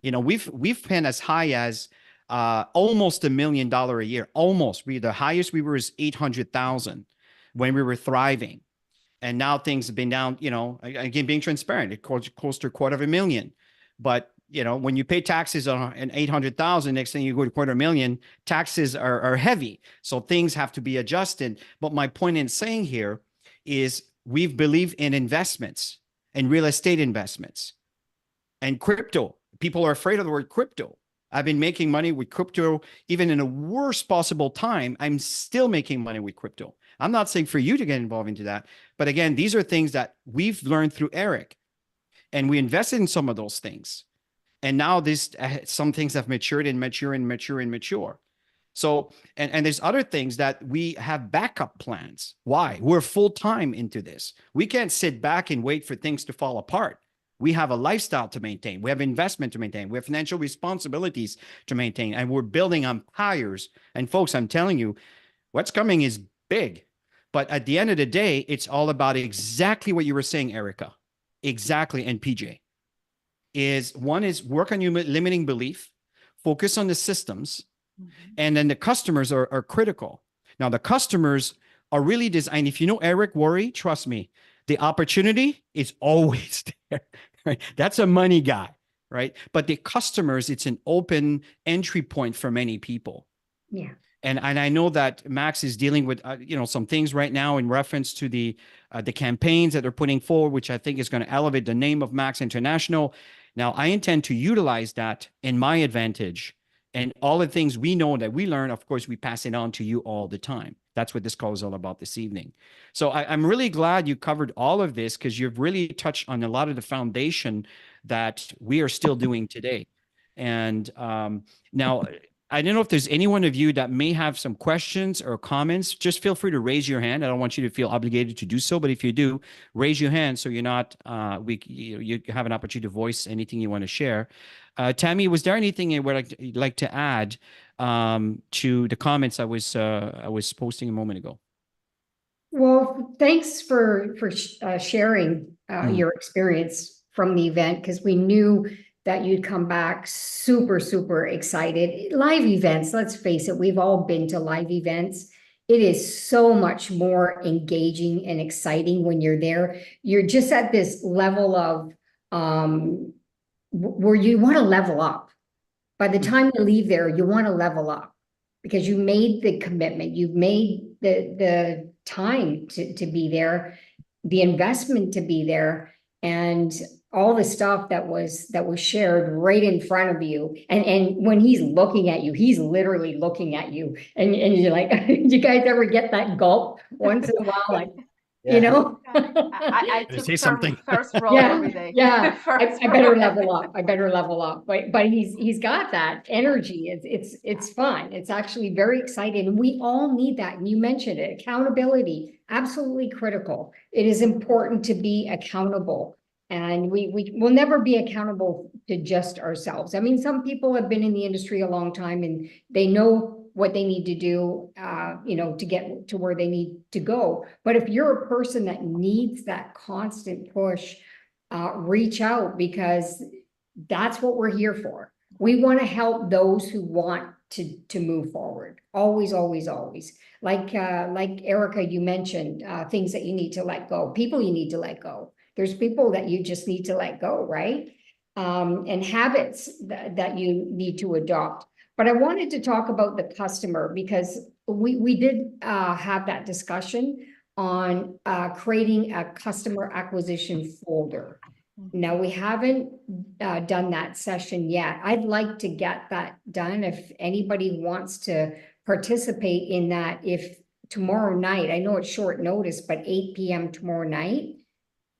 We've been as high as almost $1 million a year. Almost. The highest we were is 800,000 when we were thriving. And now things have been down, again, being transparent, it close to $250,000. But, when you pay taxes on an 800,000, next thing you go to $250,000, taxes are heavy. So things have to be adjusted. But my point in saying here is we've believed in investments and real estate investments and crypto. People are afraid of the word crypto. I've been making money with crypto, even in a worst possible time. I'm still making money with crypto. I'm not saying for you to get involved into that, but again, these are things that we've learned through Eric, and we invested in some of those things. And now some things have matured and mature and mature and mature. So, and there's other things that we have backup plans. Why? We're full time into this. We can't sit back and wait for things to fall apart. We have a lifestyle to maintain. We have investment to maintain. We have financial responsibilities to maintain. And we're building empires. And folks, I'm telling you, what's coming is big. But at the end of the day, it's all about exactly what you were saying, Erica. Exactly. And PJ is one is work on your limiting belief, focus on the systems, and then the customers are critical. Now, the customers are really designed. If you know Eric Worre, trust me, the opportunity is always there. Right? That's a money guy, right? But the customers, it's an open entry point for many people. Yeah. And I know that Max is dealing with some things right now in reference to the campaigns that they're putting forward, which I think is going to elevate the name of Max International. Now, I intend to utilize that in my advantage, and all the things we know that we learn. Of course, we pass it on to you all the time. That's what this call is all about this evening. So I'm really glad you covered all of this, because you've really touched on a lot of the foundation that we are still doing today. And now, I don't know if there's any one of you that may have some questions or comments. Just feel free to raise your hand. I don't want you to feel obligated to do so, but if you do, raise your hand so you're not you have an opportunity to voice anything you want to share. Tammy, was there anything you would like to add to the comments I was posting a moment ago? Well, thanks for sharing your experience from the event, because we knew that you'd come back super, super excited. Live events, let's face it, we've all been to live events. It is so much more engaging and exciting when you're there. You're just at this level of where you want to level up. By the time you leave there, you want to level up, because you made the commitment, you've made the time to be there, the investment to be there, and all the stuff that was shared right in front of you. And when he's looking at you, he's literally looking at you. And you're like, you guys ever get that gulp once in a while? Like, Yeah. you know? I Say took something. first row Yeah, every day. yeah. I First better row. level up. I better level up. But he's got that energy. It's fun. It's actually very exciting. And we all need that. And you mentioned it. Accountability, absolutely critical. It is important to be accountable. And we will never be accountable to just ourselves. I mean, some people have been in the industry a long time and they know what they need to do, to get to where they need to go. But if you're a person that needs that constant push, reach out, because that's what we're here for. We want to help those who want to move forward. Always, always, always. Like Erica, you mentioned things that you need to let go, people you need to let go. There's people that you just need to let go, right? And habits that you need to adopt. But I wanted to talk about the customer, because we did have that discussion on creating a customer acquisition folder. Now, we haven't done that session yet. I'd like to get that done. If anybody wants to participate in that, if tomorrow night, I know it's short notice, but 8 p.m. tomorrow night,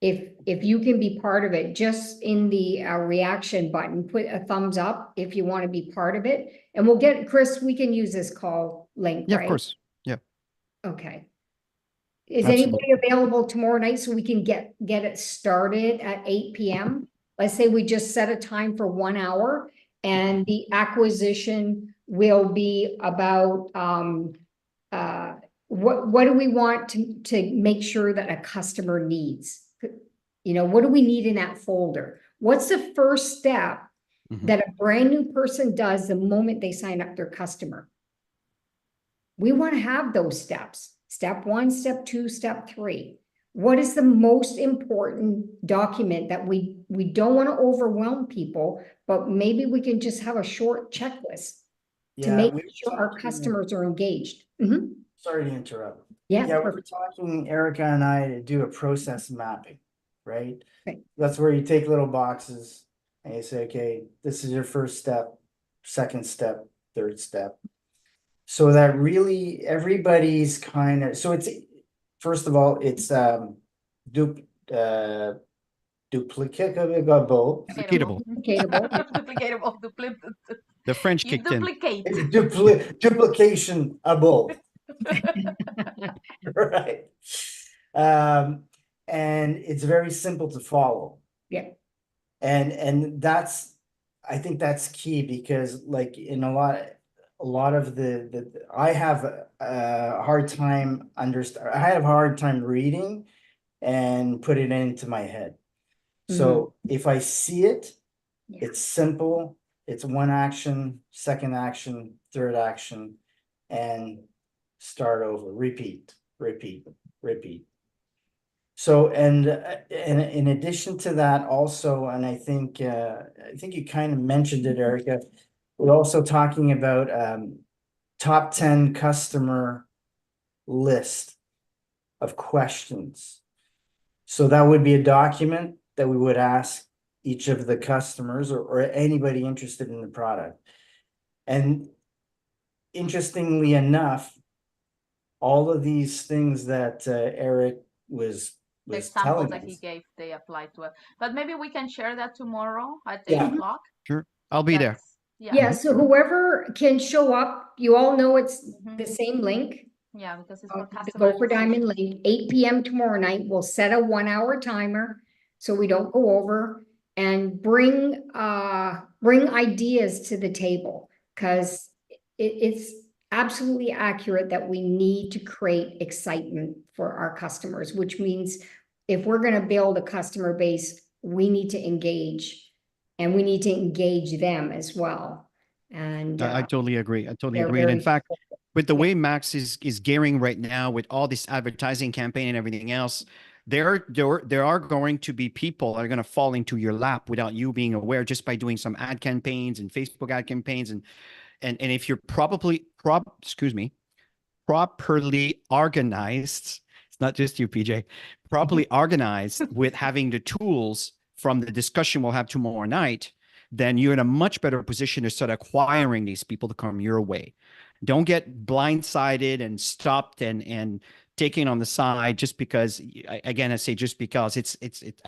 if you can be part of it, just in the reaction button, put a thumbs up if you want to be part of it. And we'll get, Chris, we can use this call link, Yeah, right? of course. Yeah. Okay. Is Absolutely. anybody available tomorrow night so we can get it started at 8 p.m.? Let's say we just set a time for 1 hour, and the acquisition will be about what do we want to make sure that a customer needs? What do we need in that folder? What's the first step that a brand new person does the moment they sign up their customer? We want to have those steps. Step 1, step 2, step 3. What is the most important document that we don't want to overwhelm people, but maybe we can just have a short checklist to Yeah, make we were sure our talking- customers are engaged. Sorry to interrupt. Yeah, Yeah, we were perfect. talking, Erica and I, to do a process mapping, right? Right. That's where you take little boxes and you say, okay, this is your first step, second step, third step. So that really everybody's kind of, so it's, first of all, it's duplicatable. Duplicatable. Duplicatable. Duplicatable. The French You kicked in. duplicate. It's duplicationable. Right. And it's very simple to follow. Yeah. And that's, I think that's key, because like in a lot of the I have a hard time I have a hard time reading and put it into my head. So if I see it, Yeah. it's simple, it's one action, second action, third action, and start over, repeat, repeat, repeat. So, and in addition to that also, and I think you kind of mentioned it, Erica, we're also talking about top 10 customer list of questions. So that would be a document that we would ask each of the customers or anybody interested in the product. And interestingly enough, all of these things that Eric was The was examples telling that he us. gave, they apply to it. But maybe we can share that tomorrow at Yeah. 8 o'clock. Sure. I'll be there. That's, yeah, Yeah, so whoever can show up, you all know it's Mhm. the same link. yeah, because it's for The customer Go for Diamond acquisition. link, 8 PM tomorrow night. We'll set a 1 hour timer so we don't go over, and bring ideas to the table, because it's absolutely accurate that we need to create excitement for our customers, which means if we're going to build a customer base, we need to engage, and we need to engage them as well. And I totally agree. I totally they're agree. And in very fact, with the Yeah. way Max is gearing right now with all this advertising campaign and everything else, there are going to be people that are going to fall into your lap without you being aware, just by doing some ad campaigns and Facebook ad campaigns, and if you're properly organized, it's not just you, PJ, properly organized with having the tools from the discussion we'll have tomorrow night, then you're in a much better position to start acquiring these people to come your way. Don't get blindsided and stopped and taken on the side just because, again, I say just because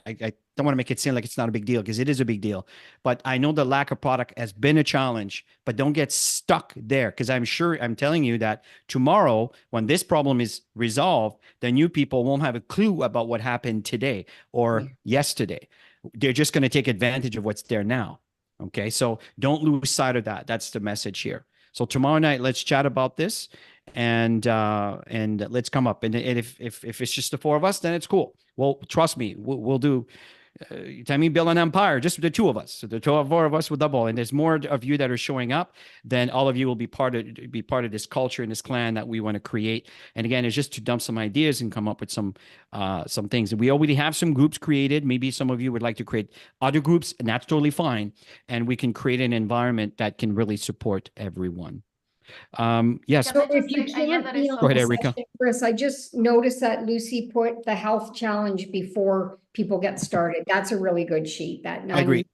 I don't want to make it seem like it's not a big deal, because it is a big deal. But I know the lack of product has been a challenge, but don't get stuck there, because I'm telling you that tomorrow, when this problem is resolved, the new people won't have a clue about what happened today or yesterday. They're just going to take advantage of what's there now. Okay. So don't lose sight of that. That's the message here. So tomorrow night, let's chat about this, and let's come up. And if it's just the four of us, then it's cool. Well, trust me, we'll do. Tammy, Bill, and Empire, just the two of us. So the four of us will double, and there's more of you that are showing up. Then all of you will be part of this culture and this clan that we want to create. And again, it's just to dump some ideas and come up with some things. We already have some groups created. Maybe some of you would like to create other groups, and that's totally fine. And we can create an environment that can really support everyone. Yes. Can I So if just you say, yeah, can't that be is on Go ahead, the Erica. session, Chris, I just noticed that Lucy put the health challenge before people get started. That's a really good sheet, that I agree.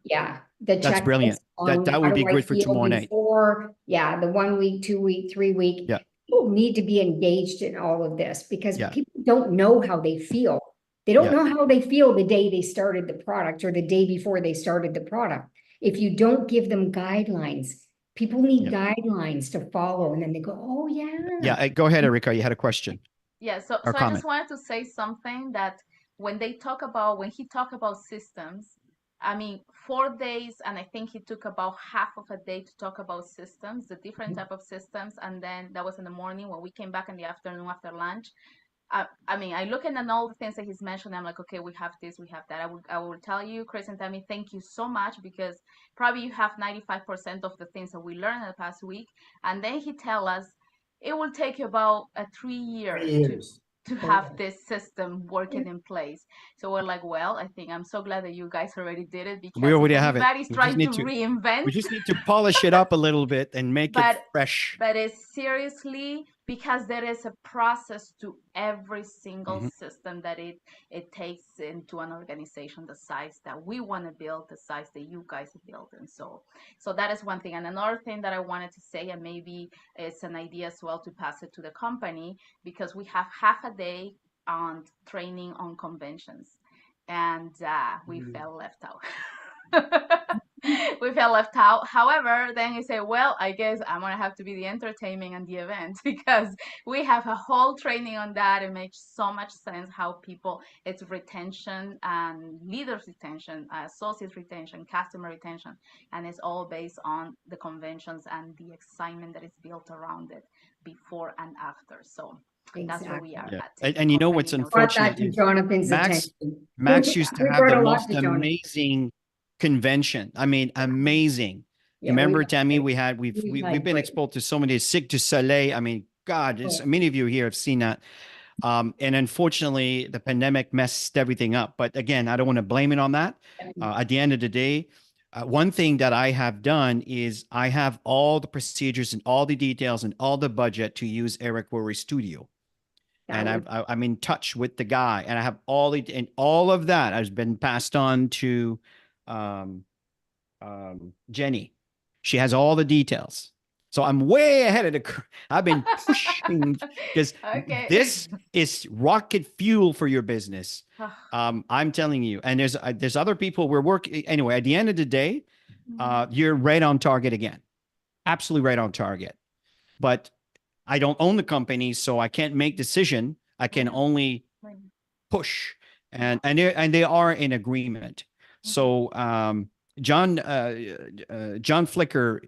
Yeah, the That's checklist brilliant. on That how would be do I good for feel tomorrow night. before, yeah, the 1 week, 2 week, 3 week. Yeah. People need to be engaged in all of this, because Yeah. people don't know how they feel. They don't Yeah. know how they feel the day they started the product or the day before they started the product. If you don't give them guidelines, people need guidelines to follow, and then they go, oh, yeah. Yeah. Go ahead, Erica. You had a question Yeah, so or I comment. just wanted to say something that when he talked about systems, I mean, 4 days, and I think he took about half of a day to talk about systems, the different type of systems, and then that was in the morning. When we came back in the afternoon after lunch, I mean, I look at all the things that he's mentioned. I'm like, okay, we have this, we have that. I will tell you, Chris and Tammy, thank you so much, because probably you have 95% of the things that we learned in the past week. And then he tell us it will take you about 3 years 3 years. to have this system working in place. So we're like, well, I think I'm so glad that you guys already did it, because We already if have it. anybody's We just trying to need to- reinvent, We just need to polish it up a little bit and make it fresh. but it's seriously, because there is a process to every single system that it takes into an organization the size that we want to build, the size that you guys build. And so that is one thing. And another thing that I wanted to say, and maybe it's an idea as well to pass it to the company, because we have half a day on training on conventions, and we felt left out. we felt left out. However, then you say, well, I guess I'm gonna have to be the entertainment and the event because we have a whole training on that. It makes so much sense how people, it's retention and leaders retention, associates retention, customer retention, and it's all based on the conventions and the excitement that is built around it before and after. So that's where we are Yeah. at. And you know what's Company knows Brought unfortunate that to is Jonathan's Max attention. Max used to We have brought the a lot most to Jonathan. amazing convention. I mean, amazing. Yeah, Remember, Tammy, we've had been great. exposed to so many Cirque du Soleil. I mean, God, Yeah. many of you here have seen that. And unfortunately, the pandemic messed everything up. But again, I don't want to blame it on that. At the end of the day, one thing that I have done is I have all the procedures and all the details and all the budget to use Eric Worre Studio. And I'm in touch with the guy, and I have all of that has been passed on to Jenny. She has all the details. So I'm way ahead of the curve. I've been pushing because Okay. this is rocket fuel for your business. I'm telling you. And there's other people we're working. Anyway, at the end of the day, you're right on target again. Absolutely right on target. But I don't own the company, so I can't make decision. I can only push, and they are in agreement. So Jonathan Flicker,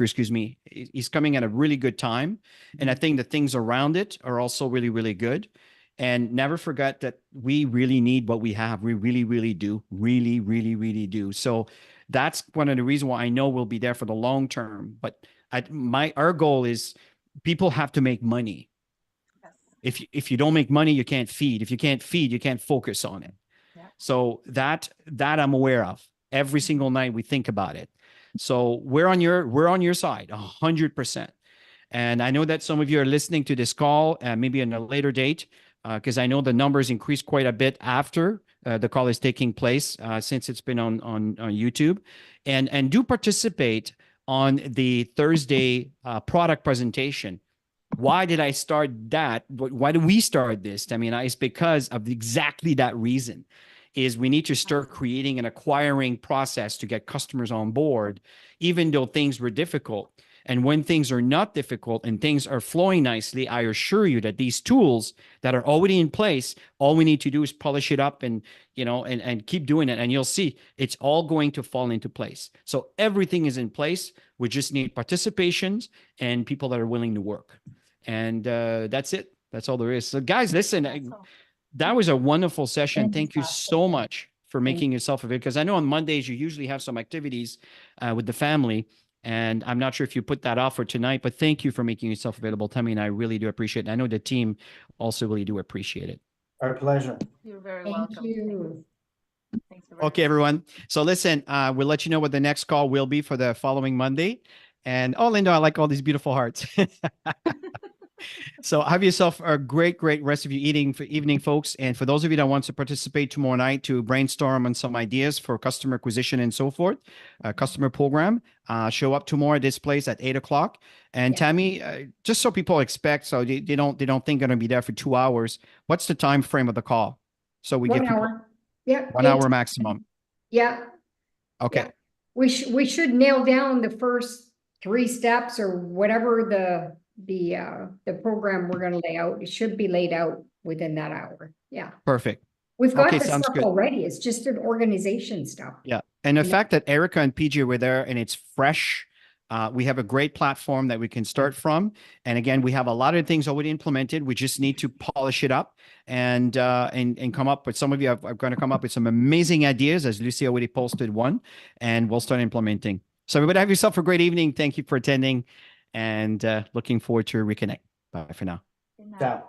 excuse me, he's coming at a really good time, and I think the things around it are also really, really good. And never forget that we really need what we have. We really, really do. Really, really, really do. So that's one of the reasons why I know we'll be there for the long term. But our goal is people have to make money. Yes. If you don't make money, you can't feed. If you can't feed, you can't focus on it. Yeah. So that I'm aware of. Every single night we think about it. So we're on your side 100%. And I know that some of you are listening to this call, maybe in a later date, because I know the numbers increased quite a bit after the call is taking place, since it's been on YouTube, and do participate on the Thursday product presentation. Why did I start that? Why do we start this? I mean, it's because of exactly that reason. Is we need to start creating an acquiring process to get customers on board, even though things were difficult. And when things are not difficult and things are flowing nicely, I assure you that these tools that are already in place, all we need to do is polish it up and, and keep doing it. And you'll see it's all going to fall into place. So everything is in place. We just need participations and people that are willing to work. And that's it. That's all there is. So guys, listen, that was a wonderful session. Thank you so much for making yourself available. Because I know on Mondays, you usually have some activities with the family. And I'm not sure if you put that off for tonight, but thank you for making yourself available, Tammy, and I really do appreciate it. I know the team also really do appreciate it. Our pleasure. You're very Thank welcome. you. Thanks. Okay, everyone. So listen, we'll let you know what the next call will be for the following Monday. And Linda, I like all these beautiful hearts. So have yourself a great rest of your evening, folks. And for those of you that want to participate tomorrow night to brainstorm on some ideas for customer acquisition and so forth, customer program, show up tomorrow at this place at 8:00. And Tammy, just so people expect, so they don't think they're going to be there for 2 hours. What's the time frame of the call? So we 1 give hour. Yeah. 1 hour maximum. Yeah. Okay. Yeah. We should nail down the first 3 steps or whatever the program we're going to lay out. It should be laid out within that hour. Yeah. Perfect. We've got Okay, the sounds stuff good. already. It's just an organization stuff. Yeah. And the fact that Erica and PJ were there and it's fresh, we have a great platform that we can start from. And again, we have a lot of things already implemented. We just need to polish it up and come up with, some of you are going to come up with some amazing ideas, as Lucy already posted one, and we'll start implementing. So everybody have yourself a great evening. Thank you for attending and looking forward to reconnect. Bye for now. Ciao.